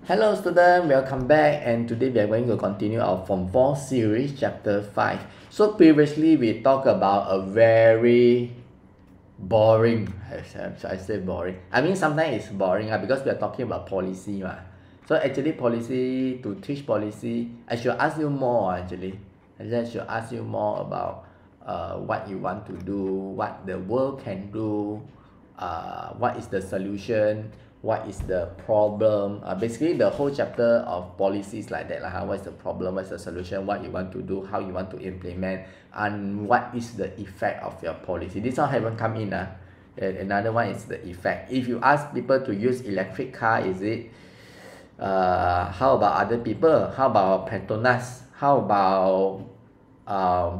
Hello students, welcome back, and today we are going to continue our Form 4 series, Chapter 5. So previously we talked about a very boring, should I say boring? I mean sometimes it's boring because we are talking about policy. So actually policy, to teach policy, I should ask you more actually. I should ask you more about what you want to do, what the world can do, what is the solution, what is the problem. Basically the whole chapter of policies like that, what is the problem, what is the solution, what you want to do, how you want to implement, and what is the effect of your policy. This one haven't come in. Another one is the effect. If you ask people to use electric car, is it how about other people? How about Petronas? How about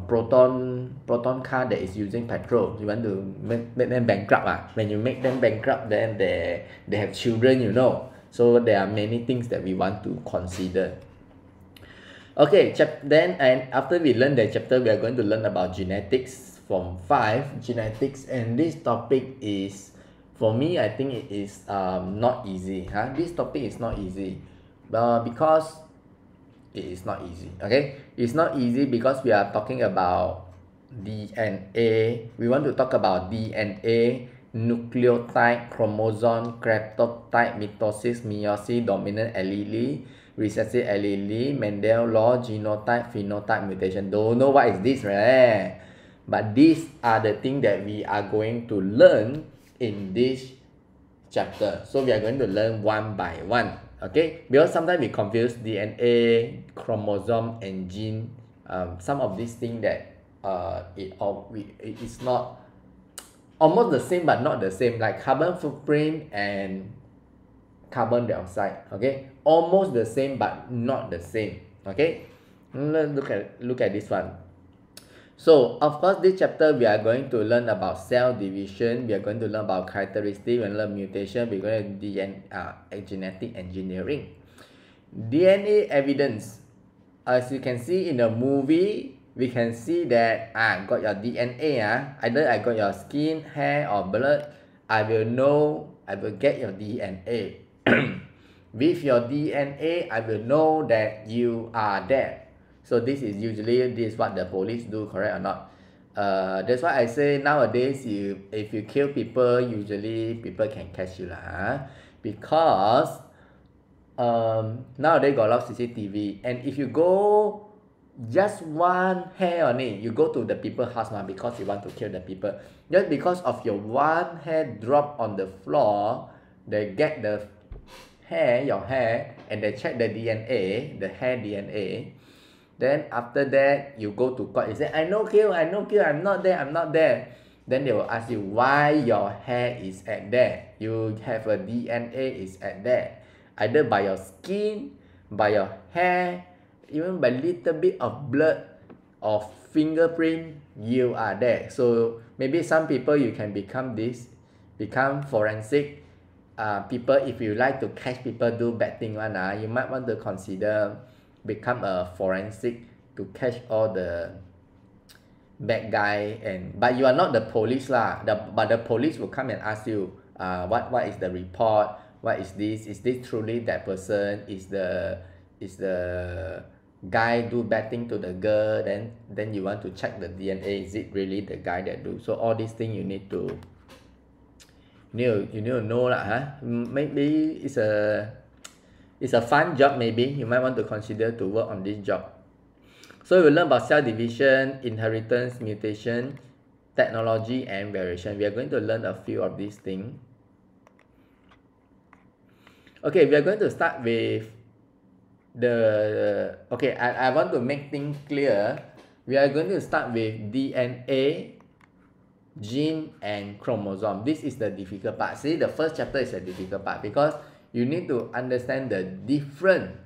proton car that is using petrol? You want to make them bankrupt? When you make them bankrupt, then they have children. So there are many things that we want to consider. Okay, then and after we learn that chapter, we are going to learn about genetics from 5 genetics, and this topic is, for me, I think it is not easy. This topic is not easy, because it is not easy. Okay, it's not easy because we are talking about DNA. We want to talk about DNA, nucleotide, chromosome, cryptoptide, mitosis, meiosis, dominant allele, recessive allele, Mendel law, genotype, phenotype, mutation. Don't know what is this, right? But these are the things that we are going to learn in this chapter. So we are going to learn one by one. Okay, because sometimes we confuse DNA, chromosome, and gene. Some of these things that it's not almost the same but not the same, like carbon footprint and carbon dioxide. Okay, almost the same but not the same. Okay, let's look at this one. So of course this chapter we are going to learn about cell division, we are going to learn about characteristics, we're going to learn mutation, we're going to learn genetic engineering. DNA evidence. As you can see in the movie, we can see that got your DNA, either I got your skin, hair, or blood, I will get your DNA. With your DNA, I will know that you are there. So this is what the police do, correct or not? That's why I say nowadays, if you kill people, usually people can catch you because nowadays got a lot of CCTV, and if you go just one hair only, you go to the people's house because you want to kill the people, just because of your one hair drop on the floor, they get your hair, and they check the DNA, the hair DNA. Then after that, you go to court, you say, I no kill, I'm not there. Then they will ask you why your hair is at there. You have a DNA is at there. Either by your skin, by your hair, even by little bit of blood or fingerprint, you are there. So maybe some people you can become forensic people. If you like to catch people do bad thing you might want to consider become a forensic to catch all the bad guy. But you are not the police but the police will come and ask you what is the report, what is this truly that person, is the guy do bad thing to the girl, then you want to check the DNA, is it really the guy that do. So all these things you need to know maybe it's a fun job. Maybe you might want to consider to work on this job. So we learn about cell division, inheritance, mutation, technology, and variation. We are going to learn a few of these things. Okay, we are going to start with I want to make things clear. We are going to start with DNA, gene, and chromosome. This is the difficult part. See, the first chapter is the difficult part because you need to understand the difference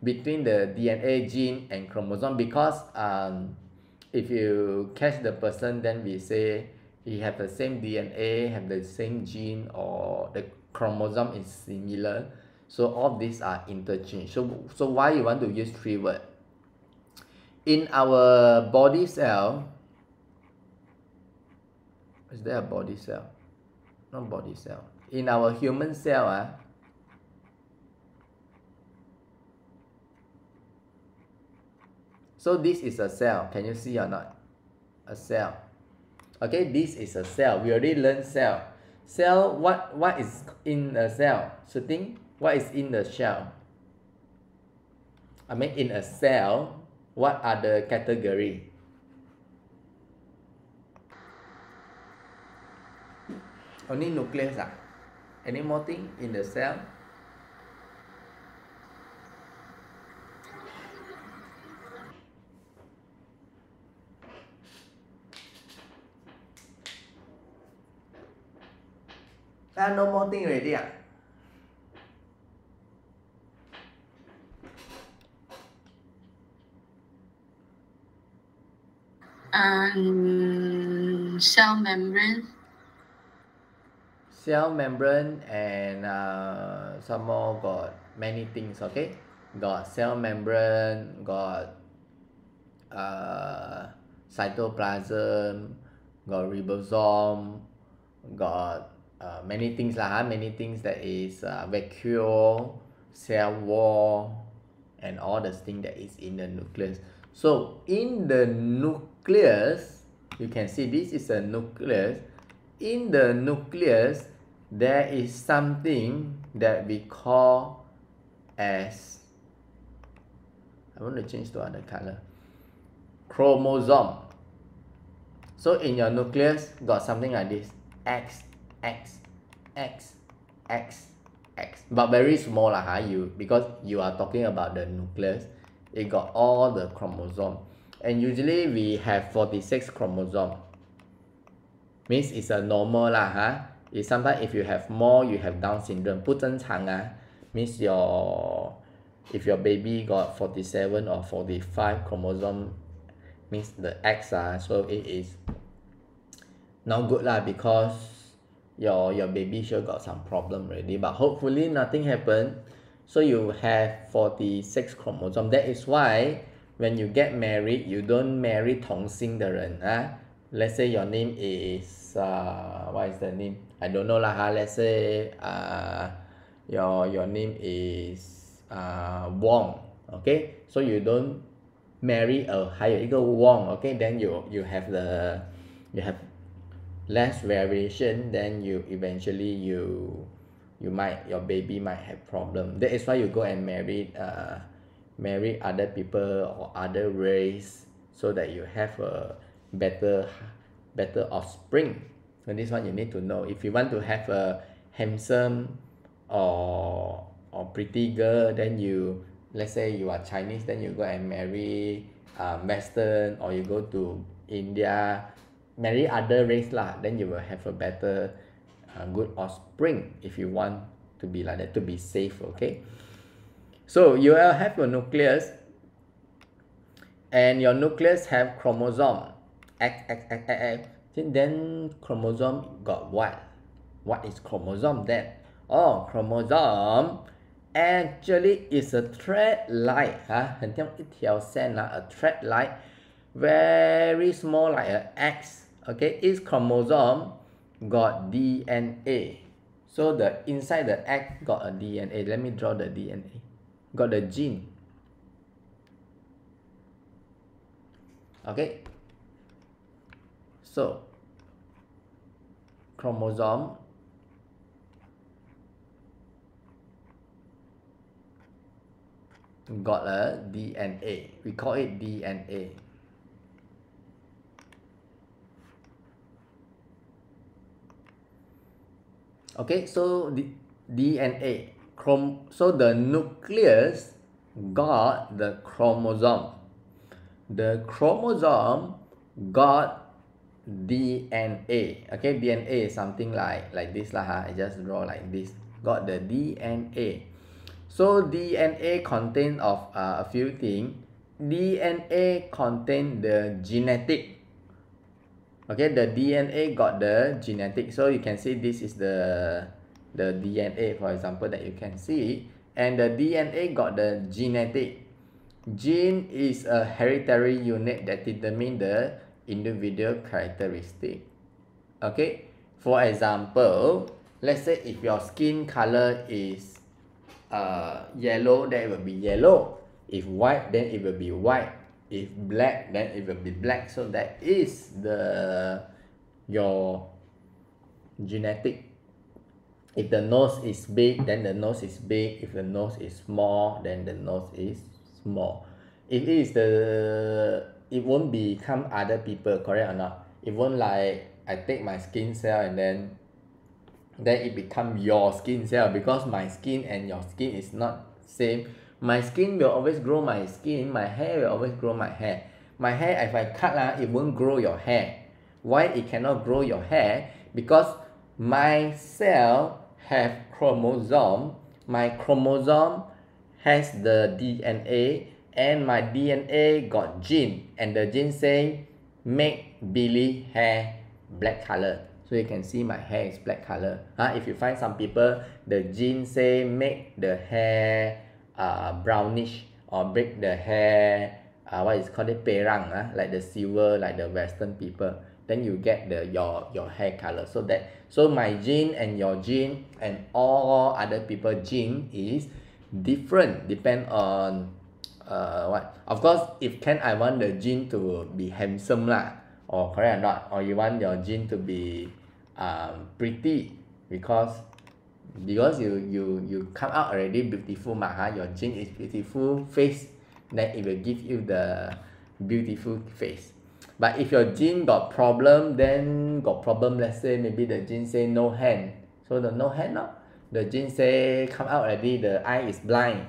between the DNA, gene, and chromosome. Because if you catch the person, then we say he have the same DNA, have the same gene, or the chromosome is similar. So all these are interchange. So why you want to use 3 words? In our body cell, is there a body cell? Not body cell. In our human cell, So this is a cell. Can you see or not? A cell. Okay, this is a cell. We already learned cell. Cell, what is in a cell? So think, what is in the shell? I mean, in a cell, what are the category? Only nucleus ah? Any more thing in the cell? No more thing already ah? Cell membrane. Cell membrane and some more got many things, okay? Got cell membrane, got cytoplasm, got ribosome, got many things lah, many things that is vacuole, cell wall, and all the things that is in the nucleus. So in the nucleus, you can see this is a nucleus. In the nucleus, there is something that we call as, I want to change to other color, chromosome. So in your nucleus, got something like this, X, X, X, X, X, but very small lah, because you are talking about the nucleus. It got all the chromosome, and usually we have 46 chromosome. Means it's a normal lah, It's sometimes if you have more, you have Down syndrome, 不正常啊 means if your baby got 47 or 45 chromosome, means the X so it is not good lah, because your baby sure got some problem already, but hopefully nothing happen. So you have 46 chromosome. That is why when you get married, you don't marry 同姓的人 Let's say your name is what is the name? I don't know lah Let's say your name is Wong, okay? So you don't marry 还有一个 Wong, okay? Then you have less variation, then you eventually your baby might have problem. That is why you go and marry other people or other race, so that you have a better offspring. And this one you need to know. If you want to have a handsome or pretty girl, then let's say you are Chinese, then you go and marry Western, or you go to India, marry other race lah, then you will have a better good offspring, if you want to be like that, to be safe, okay? So you will have your nucleus, and your nucleus have chromosome X. Then chromosome got what? What is chromosome then? Chromosome actually is a thread like 很像一条线 a thread like, very small, like an X. Okay, each chromosome got DNA. So the inside the X got a DNA. Let me draw the DNA. Got the gene. Okay. So chromosome got a DNA. We call it DNA. Okay, so the DNA. So the nucleus got the chromosome. The chromosome got DNA. Okay, DNA is something like this lah. I just draw like this. Got the DNA. So DNA contain of a few things. DNA contain the genetic. Okay, the DNA got the genetic. So you can see this is the DNA, for example, that you can see. And the DNA got the genetic. Gene is a hereditary unit that determines the individual characteristic. Okay, for example, let's say if your skin color is yellow, then it will be yellow. If white, then it will be white. If black, then it will be black. So that is your genetic. If the nose is big, then the nose is big. If the nose is small, then the nose is small. If it is it won't become other people, correct or not? It won't like I take my skin cell and then it become your skin cell, because my skin and your skin is not same. My skin will always grow my skin, my hair will always grow my hair. My hair, if I cut, it won't grow your hair. Why it cannot grow your hair? Because my cell have chromosome. My chromosome has the DNA, and my DNA got gene, and the gene say make Billy hair black color. So you can see my hair is black color. If you find some people, the gene say make the hair brownish, or make the hair what is called it perang, like the silver, like the Western people, then you get your hair color. So my gene and your gene and all other people gene is different, depend on what. Of course, if I want the gene to be handsome lah, or correct or not, or you want your gene to be pretty, because you come out already beautiful your gene is beautiful face, then it will give you the beautiful face. But if your gene got problem, let's say maybe the gene say no hand, so the no hand the gene say come out already, the eye is blind,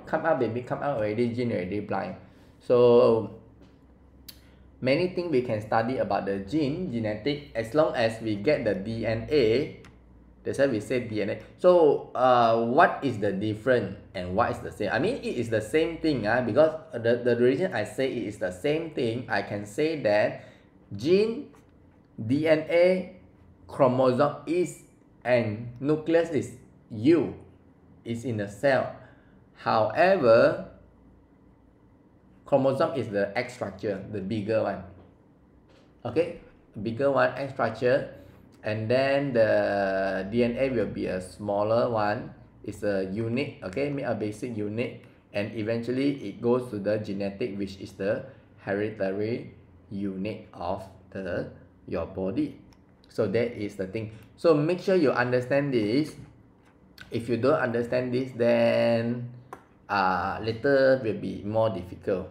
come out already, gene already blind. So many things we can study about the genetic, as long as we get the DNA. That's why we say DNA. So what is the difference and what is the same? I mean, it is the same thing, because the reason I say it is the same thing, I can say that gene, DNA, chromosome is, and nucleus is in the cell. However, chromosome is the X structure, the bigger one. Okay, bigger one, X structure, and then the DNA will be a smaller one. It's a unit, okay, a basic unit, and eventually it goes to the genetic, which is the hereditary unit of your body. So that is the thing. So make sure you understand this. If you don't understand this, then later will be more difficult.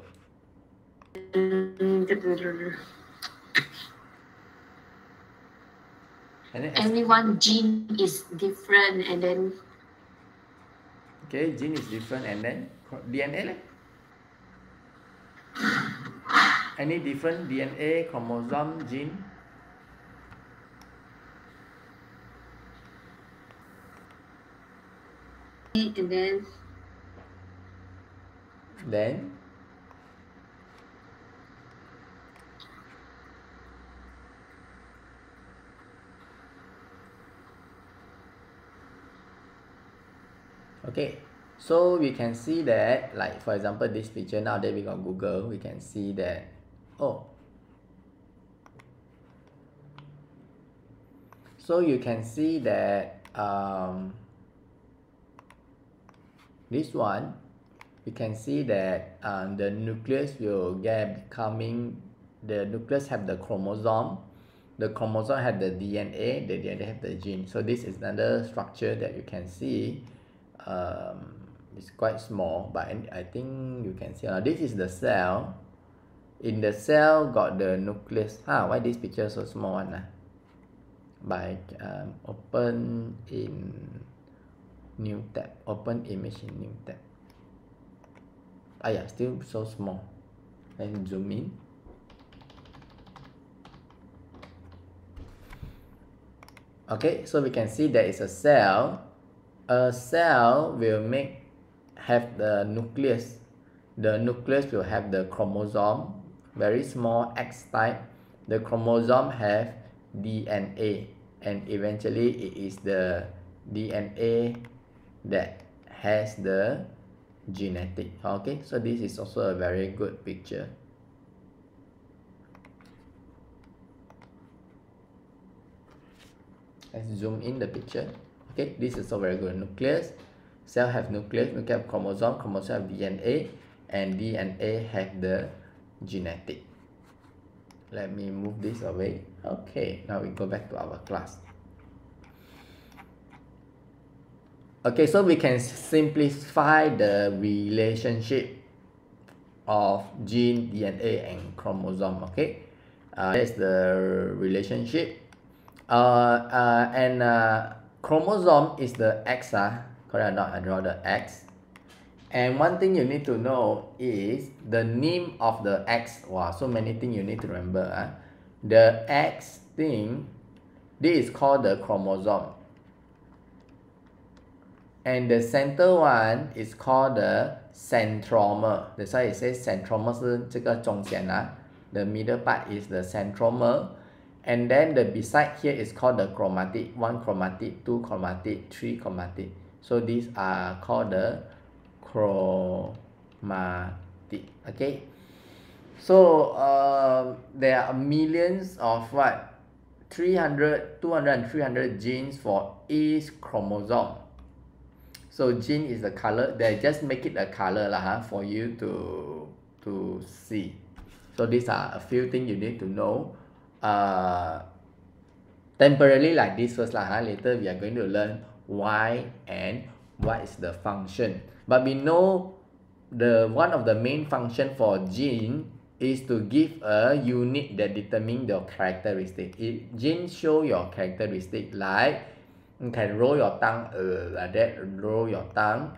Everyone gene is different, and then okay, gene is different, and then DNA any different? DNA, chromosome, gene? and then okay, so we can see that, like for example this picture, now that we got Google, we can see that, so you can see that this one, you can see that the nucleus will the nucleus have the chromosome have the DNA, the DNA have the gene. So this is another structure that you can see. It's quite small, but I think you can see. This is the cell. In the cell got the nucleus. Why this picture so small one? By open in new tab, open image in new tab. Yeah, still so small. And zoom in. Okay, so we can see there is a cell. A cell will have the nucleus. The nucleus will have the chromosome, very small X type. The chromosome have DNA, and eventually it is the DNA that has the genetic. Okay, so this is also a very good picture. Let's zoom in the picture. Okay, this is also very good. Nucleus, cell have nucleus have chromosome have DNA, and DNA have the genetic. Let me move this away. Okay, now we go back to our class. Okay, so we can simplify the relationship of gene, DNA, and chromosome. Okay, that's the relationship. Chromosome is the X. Correct or not? I draw the X. And one thing you need to know is the name of the X. Wow, so many things you need to remember. The X thing, this is called the chromosome. And the center one is called the centromer. That's why it says centromer 是这个中间 The middle part is the centromer. And then the beside here is called the chromatic. 1 chromatic, 2 chromatic, 3 chromatic. So these are called the chromatic. Okay. So there are millions of what? 200 and 300 genes for each chromosome. So gene is the color. They just make it a color for you to see. So these are a few things you need to know. Temporarily like this first later we are going to learn why and what is the function. But we know one of the main function for gene is to give a unit that determine your characteristic. Gene show your characteristic like you can roll your tongue like that, roll your tongue,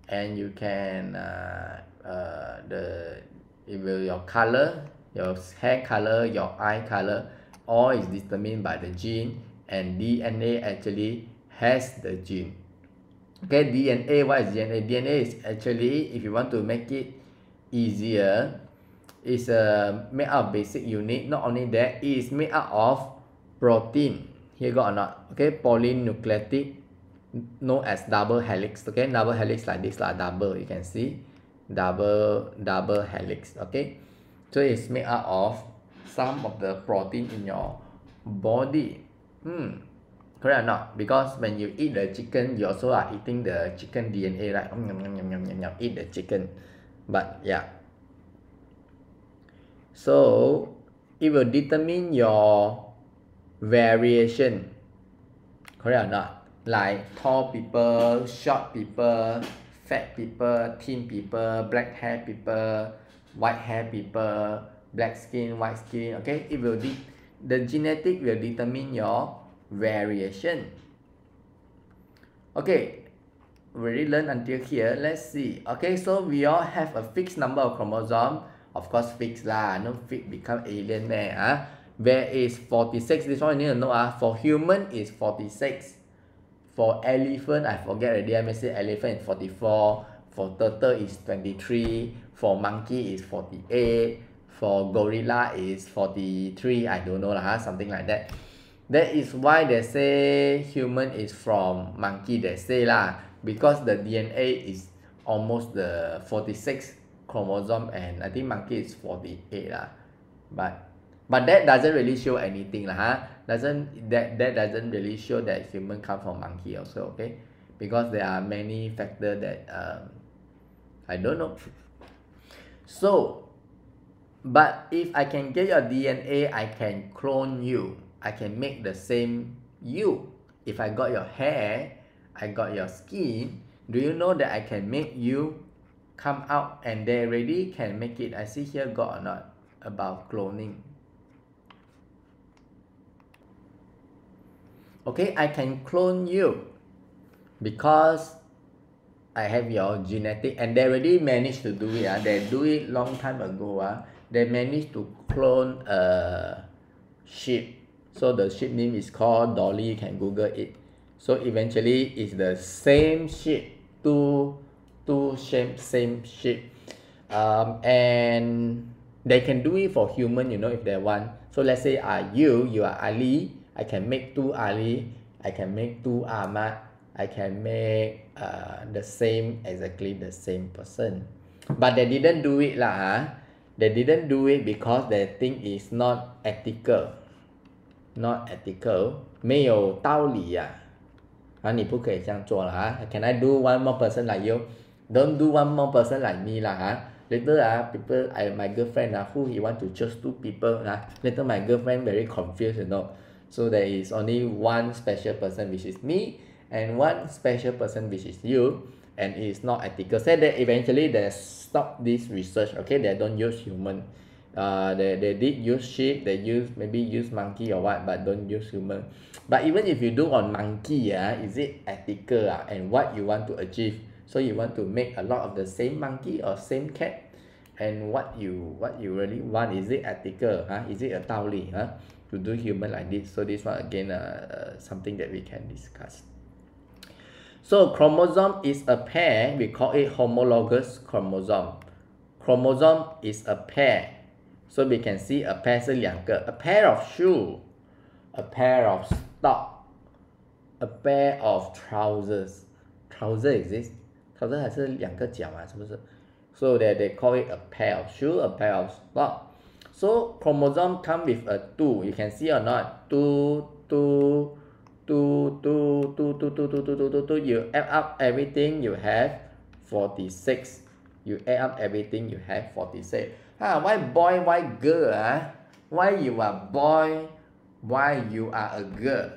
and you can your color, your hair color, your eye color, all is determined by the gene, and DNA actually has the gene. Okay, DNA, what is DNA? DNA is actually, if you want to make it easier, is made out of basic unit. Not only that, it is made out of protein. Here got or not? Okay, polynucleotide known as double helix. Okay, double helix like this double. You can see double helix. Okay, so it's made out of some of the protein in your body. Correct or not? Because when you eat the chicken, you also are eating the chicken DNA, right? Eat the chicken. But yeah. So it will determine your variation. Correct or not? Like tall people, short people, fat people, thin people, black hair people, white hair people, black skin, white skin. Okay, it will the genetic will determine your variation. Okay, we already learned until here. Let's see. Okay, so we all have a fixed number of chromosomes. Of course, fixed lah. No fixed become alien there. Where is 46? This one you need to know. For human is 46. For elephant, I forget already. I may say elephant is 44. For turtle is 23. For monkey is 48. For gorilla is 43. I don't know something like that. That is why they say human is from monkey. They say because the DNA is almost the 46 chromosome, and I think monkey is 48 But that doesn't really show anything that doesn't really show that human come from monkey also. Okay, because there are many factors that I don't know. So, but if I can get your DNA, I can clone you. I can make the same you. If I got your hair, I got your skin. Do you know that I can make you come out, and they already can make it? I see here got or not about cloning. Okay, I can clone you because I have your genetic, and they already managed to do it. They do it long time ago. They managed to clone a sheep. So the sheep name is called Dolly. You can Google it. So eventually, it's the same sheep, two same sheep, and they can do it for human. If they want. So let's say you are Ali. I can make 2 Ali. I can make 2 Ahmad. I can make exactly the same person. But they didn't do it They didn't do it because they think it's not ethical. Not ethical. 没有道理你不可以这样做Can I do one more person like you? Don't do one more person like me Later people, my girlfriend who he want to choose 2 people later my girlfriend very confused, you know. So there is only one special person which is me and one special person which is you, and it is not ethical. Say that eventually they stop this research, okay, they don't use human. They did use sheep, they maybe use monkey or what, but don't use human. But even if you do on monkey, is it ethical and what you want to achieve? So you want to make a lot of the same monkey or same cat, and what you really want, is it ethical? Is it a 道理 to do human like this? So this one again something that we can discuss. So chromosome is a pair, we call it homologous chromosome. Chromosome is a pair. So we can see a pair 是两个 a pair of shoe, a pair of sock, a pair of trousers. Trouser exists? Trouser 还是两个脚是不是？ So they call it a pair of shoe, a pair of sock. So chromosome come with a 2. You can see or not? 2. You add up everything, you have 46. You add up everything, you have 46. Why boy, why girl? Why you are boy, why you are a girl?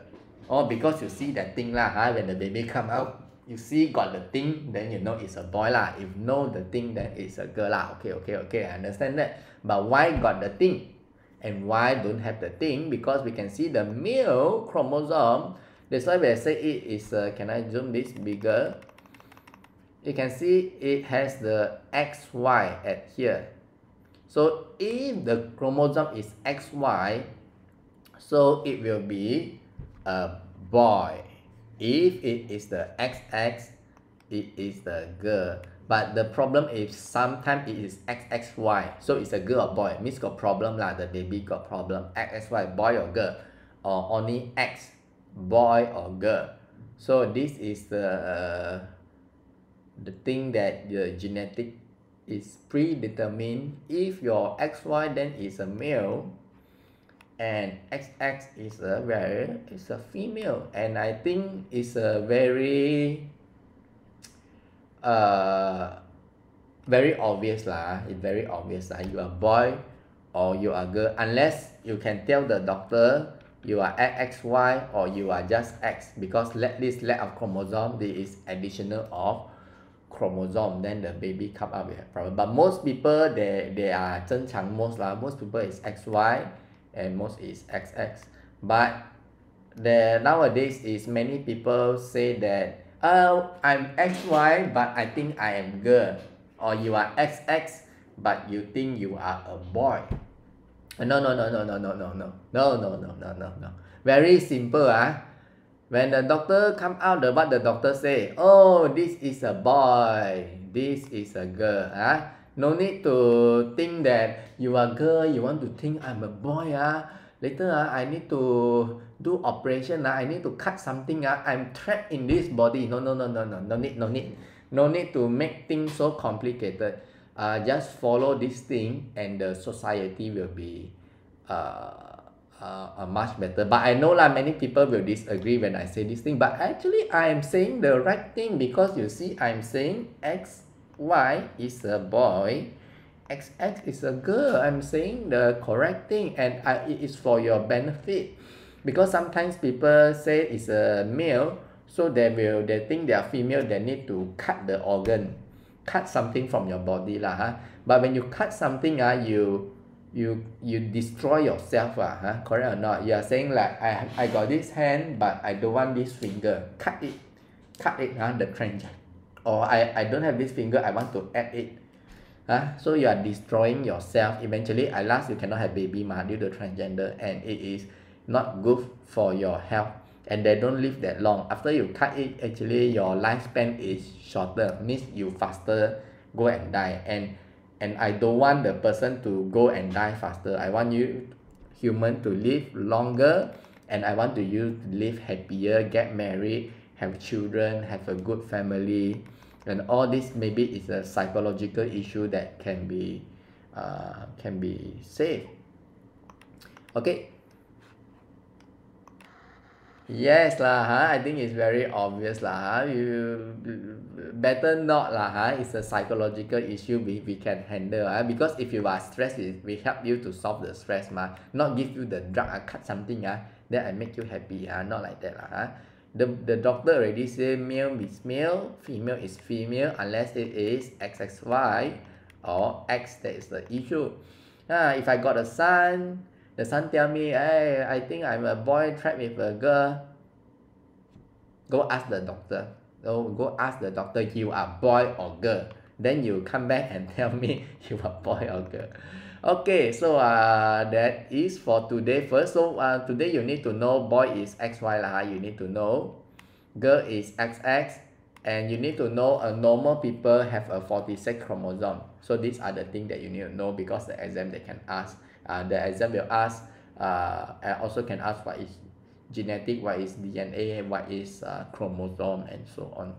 Oh, because you see that thing when the baby come out, you see got the thing, then you know it's a boy If know the thing, then it's a girl Okay, I understand that. But why got the thing? And why don't have the thing? Because we can see the male chromosome. That's why when I say it is can I zoom this bigger? You can see it has the XY at here. So if the chromosome is XY, so it will be a boy. If it is the XX, it is the girl. But the problem is sometimes it is XXY, so it's a girl or boy. Means got problem the baby got problem. XXY, boy or girl, or only X, boy or girl. So this is the thing that the genetic is predetermined. If your XY then is a male, and XX is a female, and I think it's a very obvious It's very obvious you are boy or you are girl, unless you can tell the doctor you are XY or you are just X, because this lack of chromosome, there is additional of chromosome, then the baby come up with a problem. But most people they are 正常 most people is XY and most is XX. But nowadays is many people say that I'm XY but I think I am girl, or you are XX but you think you are a boy. No. Very simple When the doctor come out, what the doctor say? Oh, this is a boy, this is a girl No need to think that you are girl, you want to think I'm a boy Later I need to do operation I need to cut something I'm trapped in this body. No need to make things so complicated. Just follow this thing and the society will be much better. But I know many people will disagree when I say this thing, but actually I am saying the right thing, because you see I'm saying XY is a boy, XX is a girl. I'm saying the correct thing, and it is for your benefit, because sometimes people say it's a male, so they think they are female, they need to cut the organ, cut something from your body But when you cut something you destroy yourself correct or not? You are saying like I got this hand but I don't want this finger, cut it the transgender, or I don't have this finger, I want to add it so you are destroying yourself. Eventually at last you cannot have baby due to transgender, and it is not good for your health, and they don't live that long. After you cut it, actually your lifespan is shorter, means you faster go and die, and I don't want the person to go and die faster. I want you human to live longer, and I want you to live happier, get married, have children, have a good family, and all this maybe is a psychological issue that can be saved. Okay. Yes lah, I think it's very obvious lah. You better not lah. It's a psychological issue we can handle. Because if you are stressed, we help you to solve the stress Not give you the drug. Cut something then I make you happy Not like that lah. The doctor already say male is male, female is female, unless it is XXY or X that is the issue. If I got a son. The son tell me, hey, I think I'm a boy trapped with a girl. Go ask the doctor. Go ask the doctor you are boy or girl. Then you come back and tell me you are boy or girl. Okay, so that is for today first. So today you need to know boy is XY lah. You need to know girl is XX. And you need to know normal people have a 46 chromosome. So these are the things that you need to know because the exam they can ask. The exam will ask, also can ask what is genetic, what is DNA, what is chromosome, and so on.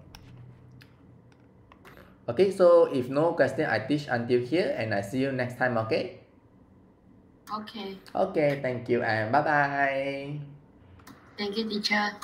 Okay, so if no question, I teach until here, and I see you next time. Okay. Okay. Okay, thank you, and bye bye. Thank you, teacher.